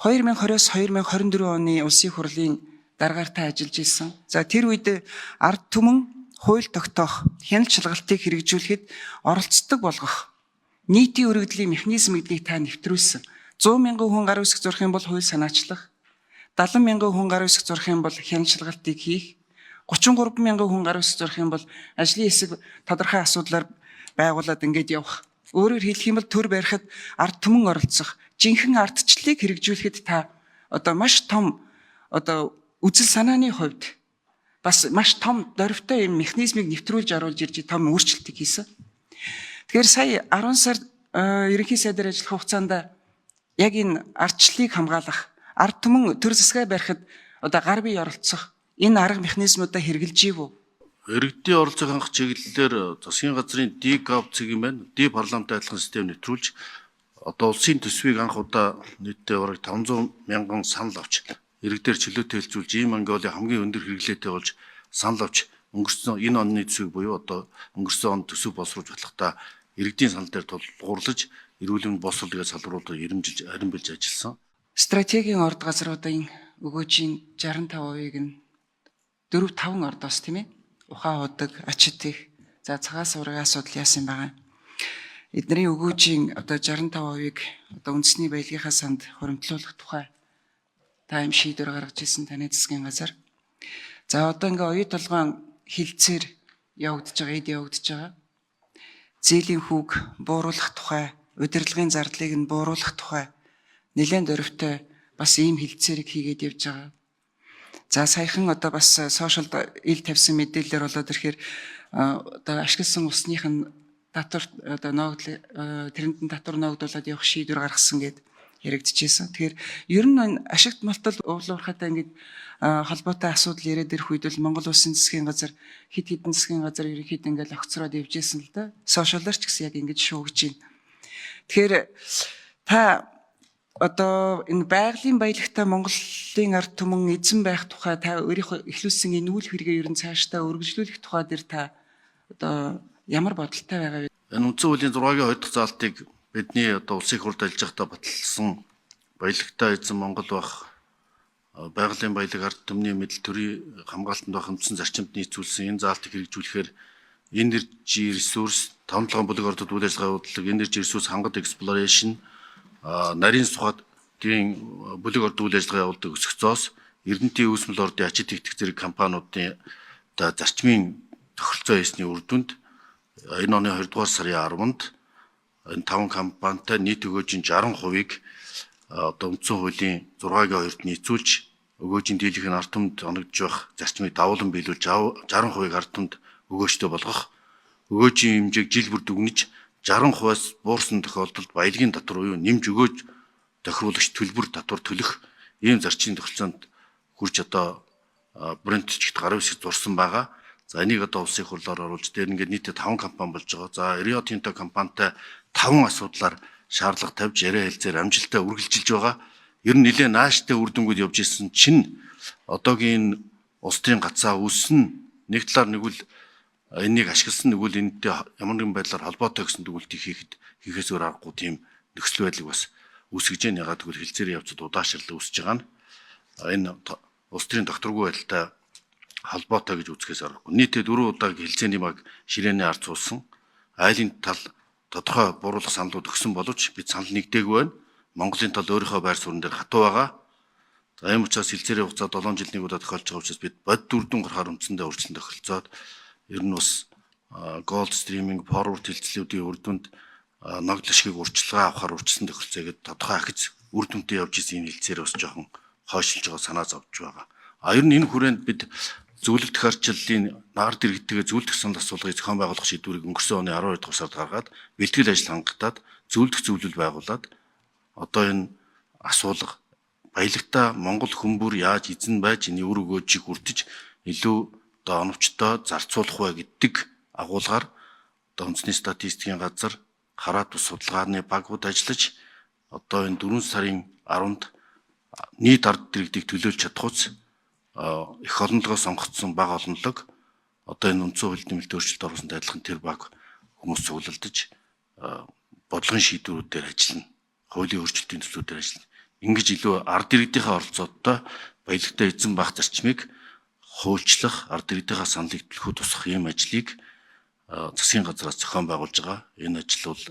2020-оос 2024 оны улсын хурлын даргаартай ажиллаж исэн. За тэр үед ард түмэн хууль тогтоох, хяналт шалгалтыг хэрэгжүүлэхэд оролцдог болгох нийтийн өргөдлийн механизм гэдгийг та нэвтрүүлсэн. 100 мянган хүн гар үсэг зурх юм бол хууль санаачлах, 70 мянган хүн гар үсэг зурх юм бол хяналт шалгалтыг хийх, 33 мянган хүн гар үсэг зурх юм бол ажлын хэсэг тодорхой асуудлаар байгуулад ингээд явах. Өөрөөр хэлэх юм бол төр барихад ард түмэн оролцох, жинхэнэ ардчлалыг хэрэгжүүлэхэд та маш том үзэл санааны хувьд бас маш том дөрвтэй юм механизмыг нэвтрүүлж оруулж ирж том өөрчлөлтийг хийсэн. Тэгэхээр сая 10 сард ерөнхий сайдаар ажиллах хугацаанд яг энэ ардчлалыг хамгаалах, ард түмэн төр засгаа барихад гар бие оролцох энэ арга механизмуудаа хэрэгжилж ивүү? Иргэдийн оролцоог хангах чиглэлээр засгийн газрын ДГАВ цэгийн байна. Д парламентын адилхан систем нэвтрүүлж улсын төсвийг анх удаа нийтдээ бараг 500 мянган санал авч иргэдээр чөлөөтэй хэлцүүлж ийм Монголын хамгийн өндөр хэрэглээтэй болж санал авч өнгөрсөн энэ оны төсвийг буюу өнгөрсөн он төсөв боловсруулж болохдаа иргэдийн санал дээр тулгуурлаж эрүүл мэндийн боловсруулалтыг салбаруудад харин билж ажилласан. Стратегийн орд газруудын өгөөжийн 65%-ийг нь 4-5 ордоос тийм ээ. Ухаан удаг, ачит их, за цагаас ургийн асуудал яасан байгаа. Эдний өгөөжийн 65%-ийг үндэсний баялагийнхаа санд хуримтлуулах тухай та юм шийдвэр гаргаж ирсэн таны засгийн газар. За ингээ оюу толгойн хилцээр явагдаж байгаа, эд явагдаж байгаа. Зээлийн хүүг бууруулах тухай, удирдлагын зардлыг нь бууруулах тухай нэлээд дөрвтэй бас ийм хилцээрийг хийгээд явж байгаа. За саяхан бас сошиалд ил тавьсан мэдээлэлээр болоод ирэхээр ашигласан усных нь татвар тэрэнд нь татвар ногдуулаад явах шийдвэр гаргасан гэд яригдчихсэн. Тэгэхээр ер нь ашигт малтал уулуурхатай ингээд холбоотой асуудал яриад ирэх үед бол Монгол Улсын засгийн газар хэд хэдэн засгийн газар ерөнхийдөө ингээд огцроод явжсэн л да. Сошиалар ч гэсэн яг ингээд шуугж байна. Тэгэхээр та энэ байгалийн баялагтай Монголын ард түмэн эзэн байх тухай та өөрийнхөө эхлүүлсэн энэ үйл хэргээ ер нь цаашдаа өргөжлүүлэх тухай дээр та ямар бодолтой байгаа вэ? Энэ үндсэн хуулийн 6-гийн 2 дахь заалтыг бидний улсын хурд ажиллаж байхдаа баталсан баялагтай эзэн Монгол байх байгалийн баялаг ард түмний мэдл төрийн хамгаалтанд байх үндсэн зарчимд нийцүүлсэн энэ заалтыг хэрэгжүүлэхээр энержи ресурс, тавталгаан бүлэг ордод үйл ажиллагаа явуулдаг энержи ресурс хангад эксплоration нарийн сухадгийн бүлэг орд үйл ажиллагаа явуулдаг өсгцоос Эрдэнэтийн үүсмэл ордын ачит ихтгэх зэрэг компаниудын зарчмын тохиролцоо хийсний үр дүнд энэ оны 2 дугаар сарын 10-нд энэ 5 компанитай нийт өгөөжийн 60%-ийг үндсэн хуулийн 6-гийн 2-т нийцүүлж өгөөжийн дийлэнх нь ард түмэнд оногдож байх зарчмыг давуулан биелүүлж 60%-ийг ард түмэнд өгөөжтэй болгох, өгөөжийн хэмжээг жил бүр дүгнэж 60%-аас буурсан тохиолдолд баялагын татвар буюу нэмж өгөөж тохируулагч төлбөр татвар төлөх ийм зарчмын тогтолцоонд хүрч брэнд чигт гар үсэг зурсан байгаа. За энийг улсын хурлаар оруулж дээр ингээд нийтдээ 5 компани болж байгаа. За Rio Tinto компанитай 5 асуудлаар шаардлага тавьж яриа хэлцээр амжилттай үргэлжилж байгаа. Ер нь нэлээд нааштай үр дүнгууд явж исэн чинь одоогийн улс төрийн гацаа үүснэ. Нэг талаар нэгвэл энийг ашигласан нэгвэл энэтэй ямар нэгэн байдлаар холбоотой гэсэн дүгнэлтийг хийхээс өөр аргагүй тийм нөхцөл байдлыг бас үүсгэж байна. Ягаад гэвэл хилцээрийн явцад удаашрлал үүсэж байгаа нь энэ улс төрийн докторгүй байдалтай холбоотой гэж үзэхээс аргагүй. Нийтдээ 4 удаа хилцээний баг ширээний ард суулсан. Айлын тал тодорхой буруулах саналууд өгсөн боловч бид санал нэгдээгүй байна. Монголын тал өөрийнхөө байр суурин дээр хатуу байгаа. За ийм учраас хилцээрийн хугацаа 7 жилийн удаа тохиолж байгаа учраас бид бод дүрдэн гарахаар үндсэндээ өөрчлөлт тохиролцоод ер нь бас gold streaming forward хилцлүүдийн үр дүнд ногдлошгийг урьдчилгаа авахар урьдчилсан тохиролцоо гэдэг тодорхой ахиц үр дүнтэй явж исэн хилцээр бас жоохон хойшилж байгаа санаа зовж байгаа. Ер нь энэ хүрээнд бид зөвлөлт харчлалын нар дэргэдтэйгээ зөвлөлт санал асуулгыг зохион байгуулах шийдвэрийг өнгөрсөн оны 12 дугаар сард гаргаад бэлтгэл ажил хангалтад зөвлөлт зөвлөл байгуулад энэ асуулга баялагтай Монгол хүмүүр яаж эзэн байж энэ үр өгөөжийг хүртэж илүү оновчтой зарцуулах вэ гэдэг агуулгаар үндэсний статистикийн газар хараат ус судалгааны багууд ажиллаж энэ 4 сарын 10-нд нийт ард дэргэдийг төлөөлж чадхуйц их олонлогоос сонгогдсон бага олонлог энэ үндсэн хууль нэмэлт өөрчлөлт оруулсан адилхан тэр баг хүмүүс цуглалдаж бодлогын шийдвэрүүдээр ажиллана. Хуулийн өөрчлөлтийн төслүүдээр ажиллана. ингэж илүү ард иргэдийнхээ оролцооттой баялагтай эзэн байх зарчмыг хуульчлах, ард иргэдийнхээ саналыг төлөхөд тусах ийм ажлыг засгийн газраас зохион байгуулж байгаа. Энэ ажил бол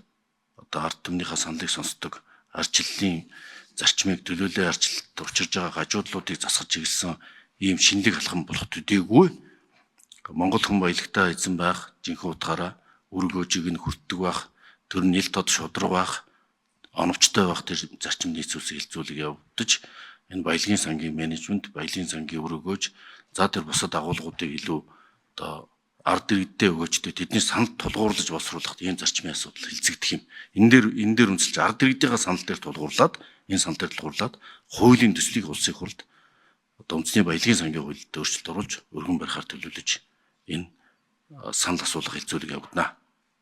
одоо ард түмнийхээ саналыг сонсдог арчлалын зарчмыг төлөөлөө арчлалт учирж байгаа гажуудлуудыг засгаж чиглэсэн ийм шинэлэг алхам болох төдийгүй Монгол хүн баялагтай эзэн байх, жинхэнэ утгаараа өргөөжийг нь хүртдэг байх, төр нь ил тод шудраг байх, оновчтой байх тэр зарчим нийцүүлсийг хилцүүлэг явагдаж энэ баялагын сангийн менежмент, баялагын сангийн өргөөж за тэр бусад агуулгуудыг илүү одоо ард иргэдээ өгөөжтэй тэдний санал тулгуурлаж боловсруулах ийм зарчмын асуудал хилцэгдэх юм. Энэ дээр үнэлж ард иргэдийнхээ санал дээр тулгуурлаад энэ санал дээр тулгуурлаад хуулийн төслийг улсын хурлд одоо үндэсний баялагын сангийн хуульд өөрчлөлт оруулж өргөн барихаар төлөвлөж энэ санал асуулга хилцүүлэг явагдана.